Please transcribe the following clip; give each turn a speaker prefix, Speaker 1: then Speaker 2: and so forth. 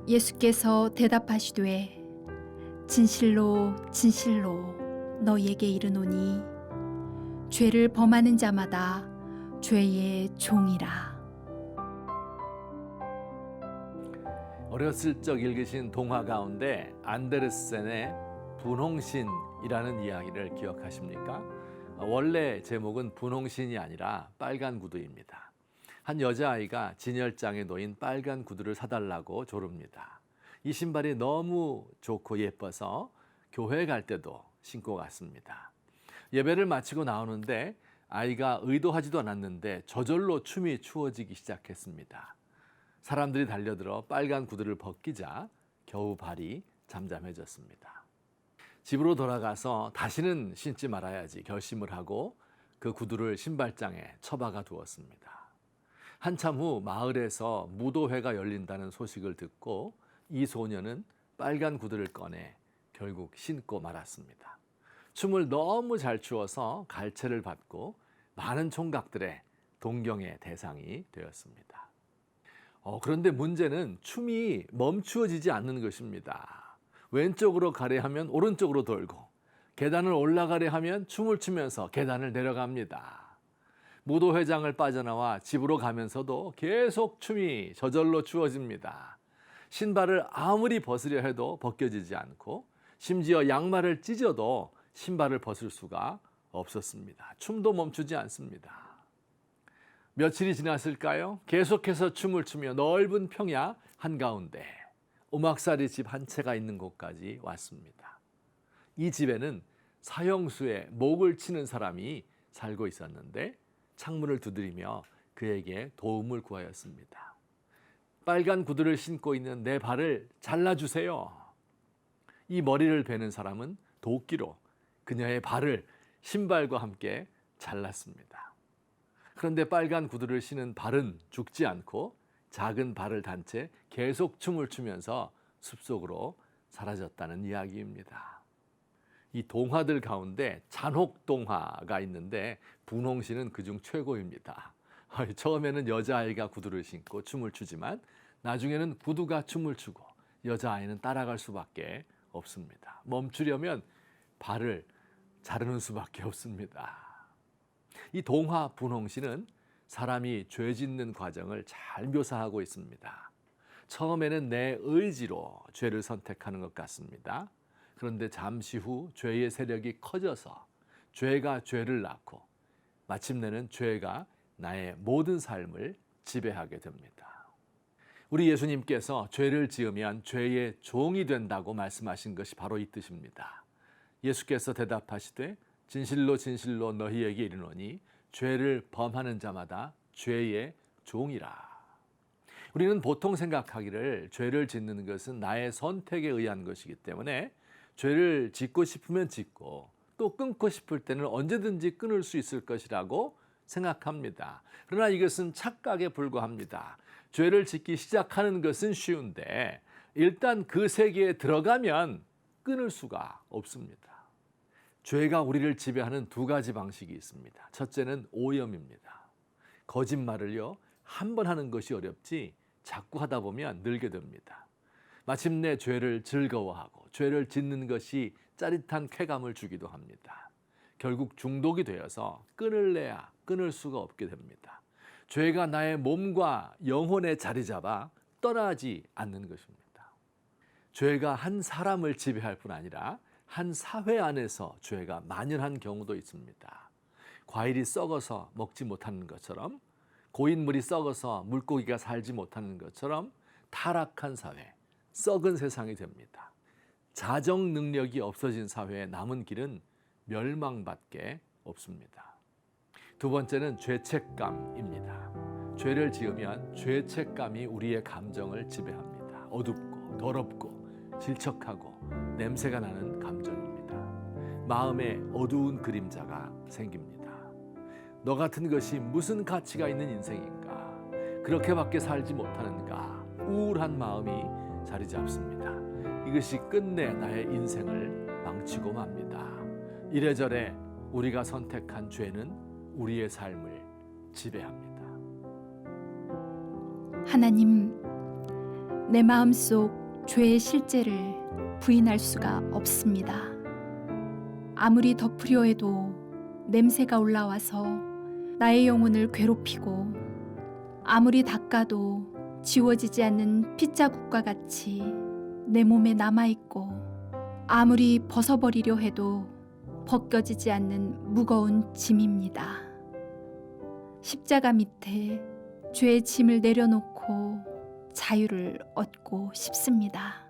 Speaker 1: 예수께서 대답하시되 진실로 진실로 너희에게 이르노니 죄를 범하는 자마다 죄의 종이라.
Speaker 2: 어렸을 적 읽으신 동화 가운데 안데르센의 분홍신이라는 이야기를 기억하십니까? 원래 제목은 분홍신이 아니라 빨간 구두입니다. 한 여자아이가 진열장에 놓인 빨간 구두를 사달라고 조릅니다. 이 신발이 너무 좋고 예뻐서 교회 갈 때도 신고 갔습니다. 예배를 마치고 나오는데 아이가 의도하지도 않았는데 저절로 춤이 추어지기 시작했습니다. 사람들이 달려들어 빨간 구두를 벗기자 겨우 발이 잠잠해졌습니다. 집으로 돌아가서 다시는 신지 말아야지 결심을 하고 그 구두를 신발장에 처박아 두었습니다. 한참 후 마을에서 무도회가 열린다는 소식을 듣고 이 소녀는 빨간 구두를 꺼내 결국 신고 말았습니다. 춤을 너무 잘 추어서 갈채를 받고 많은 총각들의 동경의 대상이 되었습니다. 그런데 문제는 춤이 멈추어지지 않는 것입니다. 왼쪽으로 가려 하면 오른쪽으로 돌고 계단을 올라가려 하면 춤을 추면서 계단을 내려갑니다. 무도회장을 빠져나와 집으로 가면서도 계속 춤이 저절로 추어집니다. 신발을 아무리 벗으려 해도 벗겨지지 않고 심지어 양말을 찢어도 신발을 벗을 수가 없었습니다. 춤도 멈추지 않습니다. 며칠이 지났을까요? 계속해서 춤을 추며 넓은 평야 한가운데 오막살이 집 한 채가 있는 곳까지 왔습니다. 이 집에는 사형수의 목을 치는 사람이 살고 있었는데 창문을 두드리며 그에게 도움을 구하였습니다. 빨간 구두를 신고 있는 내 발을 잘라주세요. 이 머리를 베는 사람은 도끼로 그녀의 발을 신발과 함께 잘랐습니다. 그런데 빨간 구두를 신은 발은 죽지 않고 작은 발을 단 채 계속 춤을 추면서 숲속으로 사라졌다는 이야기입니다. 이 동화들 가운데 잔혹동화가 있는데 분홍신은 그중 최고입니다. 처음에는 여자아이가 구두를 신고 춤을 추지만 나중에는 구두가 춤을 추고 여자아이는 따라갈 수밖에 없습니다. 멈추려면 발을 자르는 수밖에 없습니다. 이 동화 분홍신은 사람이 죄 짓는 과정을 잘 묘사하고 있습니다. 처음에는 내 의지로 죄를 선택하는 것 같습니다. 그런데 잠시 후 죄의 세력이 커져서 죄가 죄를 낳고 마침내는 죄가 나의 모든 삶을 지배하게 됩니다. 우리 예수님께서 죄를 지으면 죄의 종이 된다고 말씀하신 것이 바로 이 뜻입니다. 예수께서 대답하시되 진실로 진실로 너희에게 이르노니 죄를 범하는 자마다 죄의 종이라. 우리는 보통 생각하기를 죄를 짓는 것은 나의 선택에 의한 것이기 때문에 죄를 짓고 싶으면 짓고 또 끊고 싶을 때는 언제든지 끊을 수 있을 것이라고 생각합니다. 그러나 이것은 착각에 불과합니다. 죄를 짓기 시작하는 것은 쉬운데 일단 그 세계에 들어가면 끊을 수가 없습니다. 죄가 우리를 지배하는 두 가지 방식이 있습니다. 첫째는 오염입니다. 거짓말을요, 한 번 하는 것이 어렵지 자꾸 하다 보면 늘게 됩니다. 마침내 죄를 즐거워하고 죄를 짓는 것이 짜릿한 쾌감을 주기도 합니다. 결국 중독이 되어서 끊을래야 끊을 수가 없게 됩니다. 죄가 나의 몸과 영혼에 자리 잡아 떠나지 않는 것입니다. 죄가 한 사람을 지배할 뿐 아니라 한 사회 안에서 죄가 만연한 경우도 있습니다. 과일이 썩어서 먹지 못하는 것처럼, 고인물이 썩어서 물고기가 살지 못하는 것처럼 타락한 사회, 썩은 세상이 됩니다. 자정 능력이 없어진 사회의 남은 길은 멸망밖에 없습니다. 두 번째는 죄책감입니다. 죄를 지으면 죄책감이 우리의 감정을 지배합니다. 어둡고 더럽고 질척하고 냄새가 나는 감정입니다. 마음에 어두운 그림자가 생깁니다. 너 같은 것이 무슨 가치가 있는 인생인가? 그렇게밖에 살지 못하는가? 우울한 마음이 자리 잡습니다. 이것이 끝내 나의 인생을 망치고 맙니다. 이래저래 우리가 선택한 죄는 우리의 삶을 지배합니다.
Speaker 1: 하나님, 내 마음속 죄의 실제를 부인할 수가 없습니다. 아무리 덮으려 해도 냄새가 올라와서 나의 영혼을 괴롭히고 아무리 닦아도 지워지지 않는 핏자국과 같이 내 몸에 남아있고 아무리 벗어버리려 해도 벗겨지지 않는 무거운 짐입니다. 십자가 밑에 죄의 짐을 내려놓고 자유를 얻고 싶습니다.